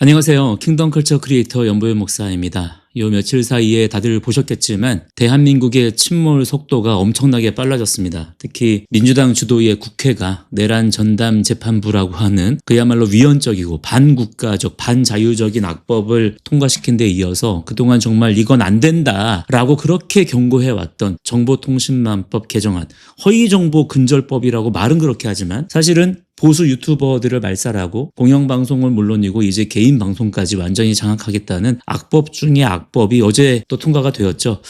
안녕하세요. 킹덤 컬처 크리에이터 연보현 목사입니다. 요 며칠 사이에 다들 보셨겠지만 대한민국의 침몰 속도가 엄청나게 빨라졌습니다. 특히 민주당 주도의 국회가 내란 전담 재판부라고 하는 그야말로 위헌적이고 반국가적 반자유적인 악법을 통과시킨 데 이어서 그동안 정말 이건 안 된다라고 그렇게 경고해왔던 정보통신망법 개정안, 허위정보 근절법이라고 말은 그렇게 하지만 사실은 보수 유튜버들을 말살하고 공영방송은 물론이고 이제 개인 방송까지 완전히 장악하겠다는 악법 중의 악법이 어제 또 통과가 되었죠.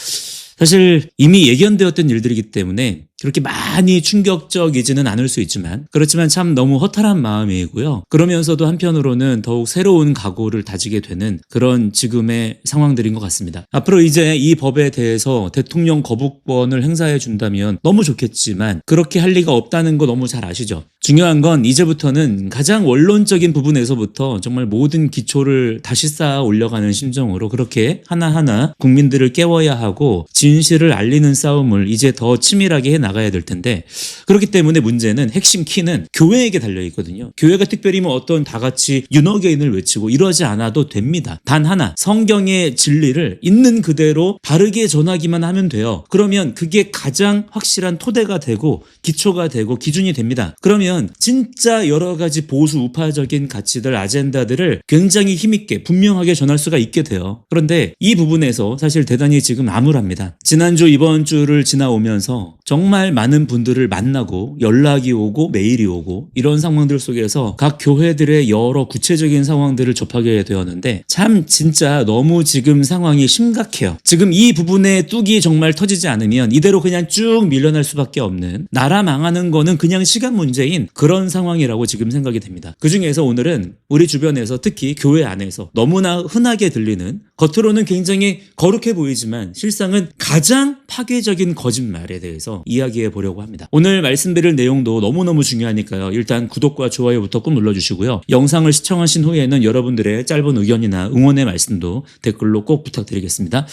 사실 이미 예견되었던 일들이기 때문에 그렇게 많이 충격적이지는 않을 수 있지만 그렇지만 참 너무 허탈한 마음이고요. 그러면서도 한편으로는 더욱 새로운 각오를 다지게 되는 그런 지금의 상황들인 것 같습니다. 앞으로 이제 이 법에 대해서 대통령 거부권을 행사해 준다면 너무 좋겠지만 그렇게 할 리가 없다는 거 너무 잘 아시죠? 중요한 건 이제부터는 가장 원론적인 부분에서부터 정말 모든 기초를 다시 쌓아 올려가는 심정으로 그렇게 하나하나 국민들을 깨워야 하고 진실을 알리는 싸움을 이제 더 치밀하게 해나가야 될 텐데 그렇기 때문에 문제는 핵심 키는 교회에게 달려있거든요. 교회가 특별히 뭐 어떤 다 같이 윤호개인을 외치고 이러지 않아도 됩니다. 단 하나, 성경의 진리를 있는 그대로 바르게 전하기만 하면 돼요. 그러면 그게 가장 확실한 토대가 되고 기초가 되고 기준이 됩니다. 그러면 진짜 여러 가지 보수 우파적인 가치들, 아젠다들을 굉장히 힘있게 분명하게 전할 수가 있게 돼요. 그런데 이 부분에서 사실 대단히 지금 암울합니다. 지난주 이번 주를 지나오면서 정말 많은 분들을 만나고 연락이 오고 메일이 오고 이런 상황들 속에서 각 교회들의 여러 구체적인 상황들을 접하게 되었는데 참 진짜 너무 지금 상황이 심각해요. 지금 이 부분에 뚝이 정말 터지지 않으면 이대로 그냥 쭉 밀려날 수밖에 없는, 나라 망하는 거는 그냥 시간 문제인 그런 상황이라고 지금 생각이 됩니다. 그중에서 오늘은 우리 주변에서 특히 교회 안에서 너무나 흔하게 들리는, 겉으로는 굉장히 거룩해 보이지만 실상은 가장 파괴적인 거짓말에 대해서 이야기해 보려고 합니다. 오늘 말씀드릴 내용도 너무너무 중요하니까요. 일단 구독과 좋아요부터 꼭 눌러주시고요. 영상을 시청하신 후에는 여러분들의 짧은 의견이나 응원의 말씀도 댓글로 꼭 부탁드리겠습니다.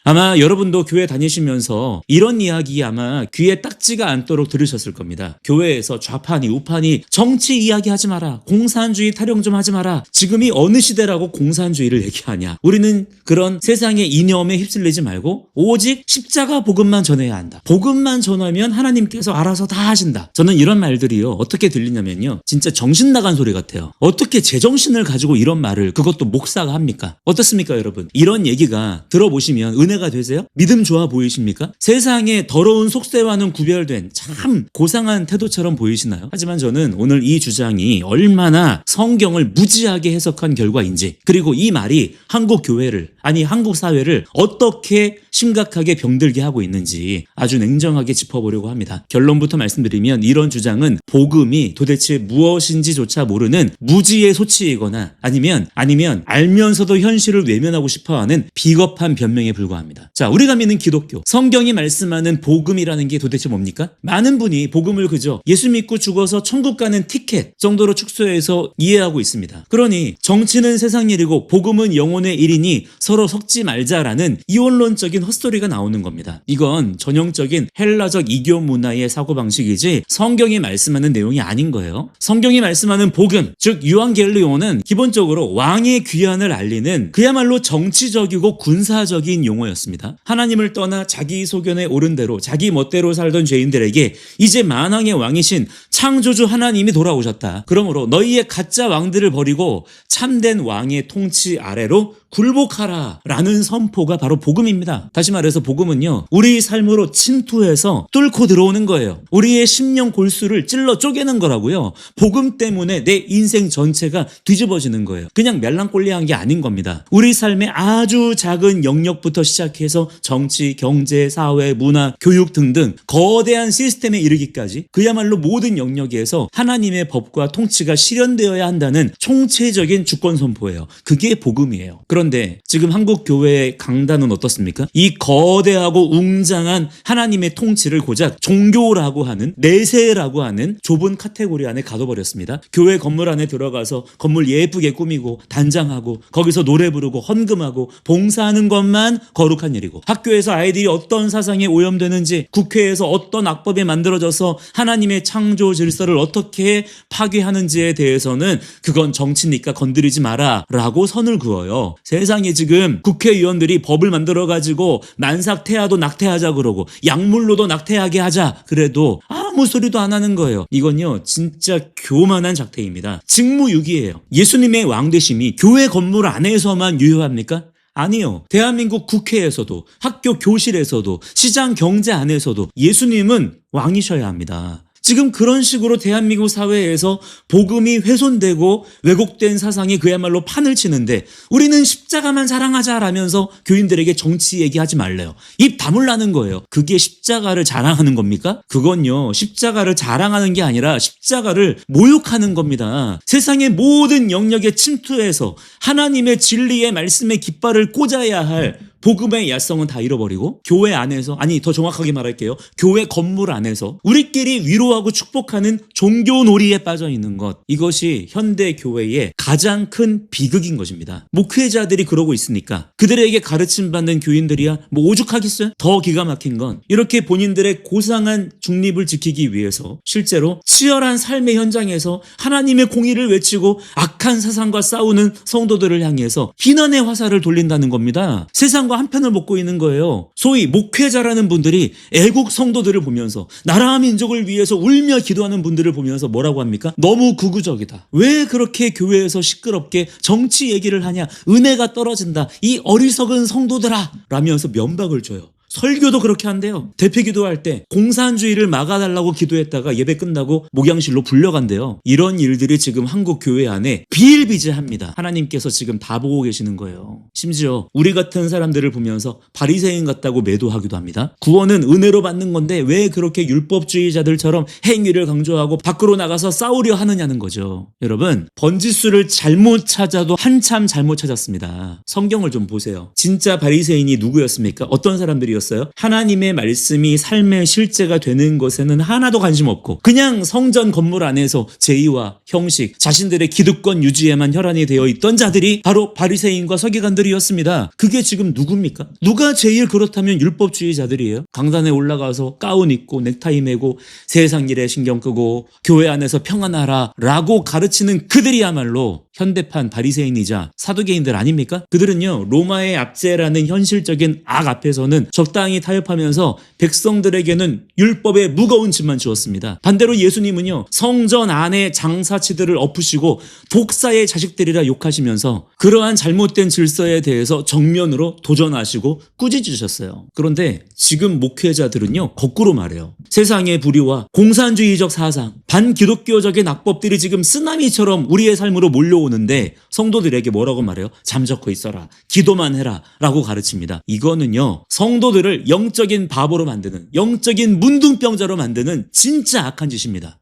아마 여러분도 교회 다니시면서 이런 이야기 아마 귀에 딱지가 않도록 들으셨을 겁니다. 교회에서 좌파니 우파니 정치 이야기하지 마라. 공산주의 타령 좀 하지 마라. 지금이 어느 시대라고 공산주의를 얘기하냐. 우리는 그런 세상의 이념에 휩쓸리지 말고 오직 십자가 복음만 전해야 한다. 복음만 전하면 하나님께서 알아서 다 하신다. 저는 이런 말들이요. 어떻게 들리냐면요. 진짜 정신 나간 소리 같아요. 어떻게 제정신을 가지고 이런 말을 그것도 목사가 합니까? 어떻습니까 여러분? 이런 얘기가 들어보시면 은혜가 되세요? 믿음 좋아 보이십니까? 세상의 더러운 속세와는 구별된 참 고상한 태도처럼 보이시나요? 하지만 저는 오늘 이 주장이 얼마나 성경을 무지하게 해석한 결과인지, 그리고 이 말이 한국 교회를, 아니 한국 사회를 어떻게 심각하게 병들게 하고 있는지 아주 냉정하게 짚어보려고 합니다. 결론부터 말씀드리면 이런 주장은 복음이 도대체 무엇인지조차 모르는 무지의 소치이거나 아니면 알면서도 현실을 외면하고 싶어하는 비겁한 변명에 불과합니다. 자, 우리가 믿는 기독교, 성경이 말씀하는 복음이라는 게 도대체 뭡니까? 많은 분이 복음을 그저 예수 믿고 죽어서 천국 가는 티켓 정도로 축소해서 이해하고 있습니다. 그러니 정치는 세상 일이고 복음은 영혼의 일이니 서로 섞지 말자라는 이원론적인 헛소리가 나오는 겁니다. 이건 전형적인 헬라적 이교 문화의 사고방식이지 성경이 말씀하는 내용이 아닌 거예요. 성경이 말씀하는 복음, 즉 유앙겔리온은 기본적으로 왕의 귀환을 알리는 그야말로 정치적이고 군사적인 용어였습니다. 하나님을 떠나 자기 소견에 오른 대로 자기 멋대로 살던 죄인들에게 이제 만왕의 왕이신 창조주 하나님이 돌아오셨다. 그러므로 너희의 가짜 왕들을 버리고 참된 왕의 통치 아래로 굴복하라 라는 선포가 바로 복음입니다. 다시 말해서 복음은요, 우리 삶으로 침투해서 뚫고 들어오는 거예요. 우리의 심령 골수를 찔러 쪼개는 거라고요. 복음 때문에 내 인생 전체가 뒤집어지는 거예요. 그냥 멜랑꼴리한 게 아닌 겁니다. 우리 삶의 아주 작은 영역부터 시작해서 정치, 경제, 사회, 문화, 교육 등등 거대한 시스템에 이르기까지 그야말로 모든 영역에서 하나님의 법과 통치가 실현되어야 한다는 총체적인 주권 선포예요. 그게 복음이에요. 그런데 지금 한국 교회의 강단은 어떻습니까? 이 거대하고 웅장한 하나님의 통치를 고작 종교라고 하는, 내세라고 하는 좁은 카테고리 안에 가둬버렸습니다. 교회 건물 안에 들어가서 건물 예쁘게 꾸미고 단장하고 거기서 노래 부르고 헌금하고 봉사하는 것만 거룩한 일이고, 학교에서 아이들이 어떤 사상에 오염되는지, 국회에서 어떤 악법이 만들어져서 하나님의 창조 질서를 어떻게 파괴하는지에 대해서는 그건 정치니까 건드리지 마라 라고 선을 그어요. 세상에 지금 국회의원들이 법을 만들어가지고 만삭태아도 낙태하자 그러고 약물로도 낙태하게 하자 그래도 아무 소리도 안 하는 거예요. 이건요 진짜 교만한 작태입니다. 직무유기예요. 예수님의 왕되심이 교회 건물 안에서만 유효합니까? 아니요. 대한민국 국회에서도, 학교 교실에서도, 시장 경제 안에서도 예수님은 왕이셔야 합니다. 지금 그런 식으로 대한민국 사회에서 복음이 훼손되고 왜곡된 사상이 그야말로 판을 치는데, 우리는 십자가만 사랑하자라면서 교인들에게 정치 얘기하지 말래요. 입 다물라는 거예요. 그게 십자가를 자랑하는 겁니까? 그건요 십자가를 자랑하는 게 아니라 십자가를 모욕하는 겁니다. 세상의 모든 영역에 침투해서 하나님의 진리의 말씀의 깃발을 꽂아야 할 복음의 야성은 다 잃어버리고, 교회 안에서, 아니 더 정확하게 말할게요, 교회 건물 안에서 우리끼리 위로하고 축복하는 종교놀이에 빠져 있는 것, 이것이 현대 교회의 가장 큰 비극인 것입니다. 목회자들이 그러고 있으니까 그들에게 가르침받는 교인들이야 뭐 오죽하겠어요? 더 기가 막힌 건, 이렇게 본인들의 고상한 중립을 지키기 위해서 실제로 치열한 삶의 현장에서 하나님의 공의를 외치고 악한 사상과 싸우는 성도들을 향해서 비난의 화살을 돌린다는 겁니다. 세상 한편을 먹고 있는 거예요. 소위 목회자라는 분들이 애국 성도들을 보면서, 나라 민족을 위해서 울며 기도하는 분들을 보면서 뭐라고 합니까? 너무 극우적이다. 왜 그렇게 교회에서 시끄럽게 정치 얘기를 하냐? 은혜가 떨어진다. 이 어리석은 성도들아! 라면서 면박을 줘요. 설교도 그렇게 한대요. 대피 기도할 때 공산주의를 막아달라고 기도했다가 예배 끝나고 목양실로 불려간대요. 이런 일들이 지금 한국 교회 안에 비일비재합니다. 하나님께서 지금 다 보고 계시는 거예요. 심지어 우리 같은 사람들을 보면서 바리새인 같다고 매도하기도 합니다. 구원은 은혜로 받는 건데 왜 그렇게 율법주의자들처럼 행위를 강조하고 밖으로 나가서 싸우려 하느냐는 거죠. 여러분, 번지수를 잘못 찾아도 한참 잘못 찾았습니다. 성경을 좀 보세요. 진짜 바리새인이 누구였습니까? 어떤 사람들이었어요? 하나님의 말씀이 삶의 실제가 되는 것에는 하나도 관심 없고 그냥 성전 건물 안에서 제의와 형식, 자신들의 기득권 유지에만 혈안이 되어 있던 자들이 바로 바리새인과 서기관들이었습니다. 그게 지금 누굽니까? 누가 제일 그렇다면 율법주의자들이에요. 강단에 올라가서 가운 입고 넥타이 매고 세상 일에 신경 끄고 교회 안에서 평안하라 라고 가르치는 그들이야말로 현대판 바리새인이자 사두개인들 아닙니까? 그들은요 로마의 압제라는 현실적인 악 앞에서는 적당히 타협하면서 백성들에게는 율법의 무거운 짐만 주었습니다. 반대로 예수님은요 성전 안에 장사치들을 엎으시고 독사의 자식들이라 욕하시면서 그러한 잘못된 질서에 대해서 정면으로 도전하시고 꾸짖으셨어요. 그런데 지금 목회자들은요 거꾸로 말해요. 세상의 불의와 공산주의적 사상, 반기독교적인 악법들이 지금 쓰나미처럼 우리의 삶으로 몰려오는데 성도들에게 뭐라고 말해요? 잠적고 있어라, 기도만 해라 라고 가르칩니다. 이거는요 성도들을 영적인 바보로 만드는, 영적인 문둥병자로 만드는 진짜 악한 짓입니다.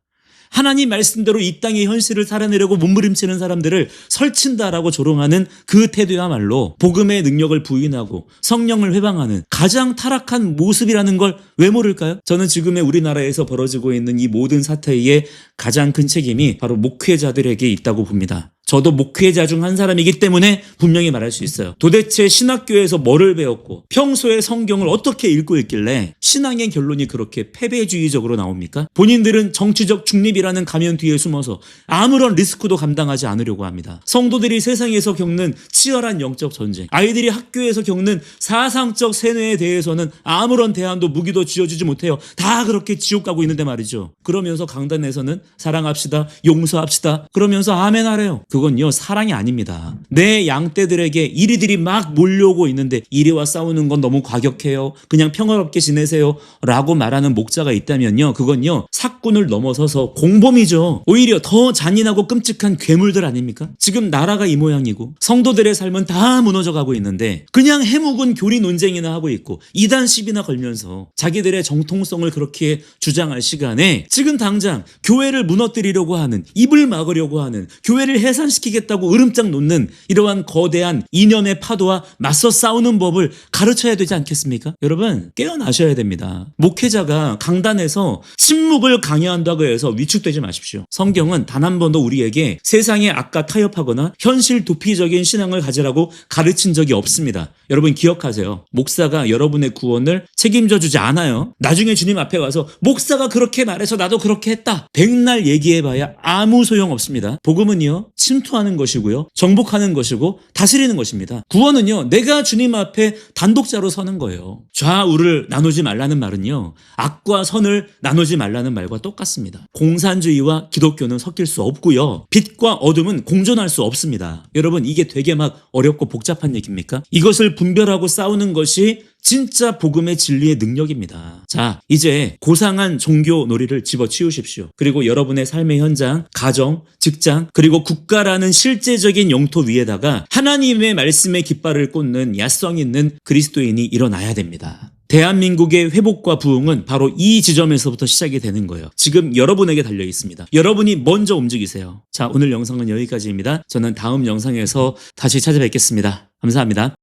하나님 말씀대로 이 땅의 현실을 살아내려고 몸부림치는 사람들을 설친다라고 조롱하는 그 태도야말로 복음의 능력을 부인하고 성령을 회방하는 가장 타락한 모습이라는 걸 왜 모를까요? 저는 지금의 우리나라에서 벌어지고 있는 이 모든 사태의 가장 큰 책임이 바로 목회자들에게 있다고 봅니다. 저도 목회자 중 한 사람이기 때문에 분명히 말할 수 있어요. 도대체 신학교에서 뭐를 배웠고 평소에 성경을 어떻게 읽고 있길래 신앙의 결론이 그렇게 패배주의적으로 나옵니까? 본인들은 정치적 중립이라는 가면 뒤에 숨어서 아무런 리스크도 감당하지 않으려고 합니다. 성도들이 세상에서 겪는 치열한 영적 전쟁, 아이들이 학교에서 겪는 사상적 세뇌에 대해서는 아무런 대안도 무기도 쥐어주지 못해요. 다 그렇게 지옥 가고 있는데 말이죠. 그러면서 강단에서는 사랑합시다, 용서합시다 그러면서 아멘 하래요. 그건요 사랑이 아닙니다. 내 양떼들에게 이리들이 막 몰려오고 있는데 이리와 싸우는 건 너무 과격해요, 그냥 평화롭게 지내세요 라고 말하는 목자가 있다면요 그건요 사꾼을 넘어서서 공범이죠. 오히려 더 잔인하고 끔찍한 괴물들 아닙니까? 지금 나라가 이 모양이고 성도들의 삶은 다 무너져가고 있는데 그냥 해묵은 교리 논쟁이나 하고 있고 이단 시비나 걸면서 자기들의 정통성을 그렇게 주장할 시간에 지금 당장 교회를 무너뜨리려고 하는, 입을 막으려고 하는, 교회를 해산 해산시키겠다고 으름장 놓는 이러한 거대한 이념의 파도와 맞서 싸우는 법을 가르쳐야 되지 않겠습니까? 여러분 깨어나셔야 됩니다. 목회자가 강단에서 침묵을 강요한다고 해서 위축되지 마십시오. 성경은 단 한 번도 우리에게 세상의 악과 타협하거나 현실 도피적인 신앙을 가지라고 가르친 적이 없습니다. 여러분 기억하세요. 목사가 여러분의 구원을 책임져 주지 않아요. 나중에 주님 앞에 와서 목사가 그렇게 말해서 나도 그렇게 했다. 백날 얘기해봐야 아무 소용 없습니다. 복음은요 침투하는 것이고요, 정복하는 것이고 다스리는 것입니다. 구원은요 내가 주님 앞에 단독자로 서는 거예요. 좌우를 나누지 말라는 말은요 악과 선을 나누지 말라는 말과 똑같습니다. 공산주의와 기독교는 섞일 수 없고요, 빛과 어둠은 공존할 수 없습니다. 여러분 이게 되게 막 어렵고 복잡한 얘기입니까? 이것을 분별하고 싸우는 것이 진짜 복음의 진리의 능력입니다. 자, 이제 고상한 종교 놀이를 집어치우십시오. 그리고 여러분의 삶의 현장, 가정, 직장, 그리고 국가라는 실제적인 영토 위에다가 하나님의 말씀의 깃발을 꽂는 야성 있는 그리스도인이 일어나야 됩니다. 대한민국의 회복과 부흥은 바로 이 지점에서부터 시작이 되는 거예요. 지금 여러분에게 달려 있습니다. 여러분이 먼저 움직이세요. 자, 오늘 영상은 여기까지입니다. 저는 다음 영상에서 다시 찾아뵙겠습니다. 감사합니다.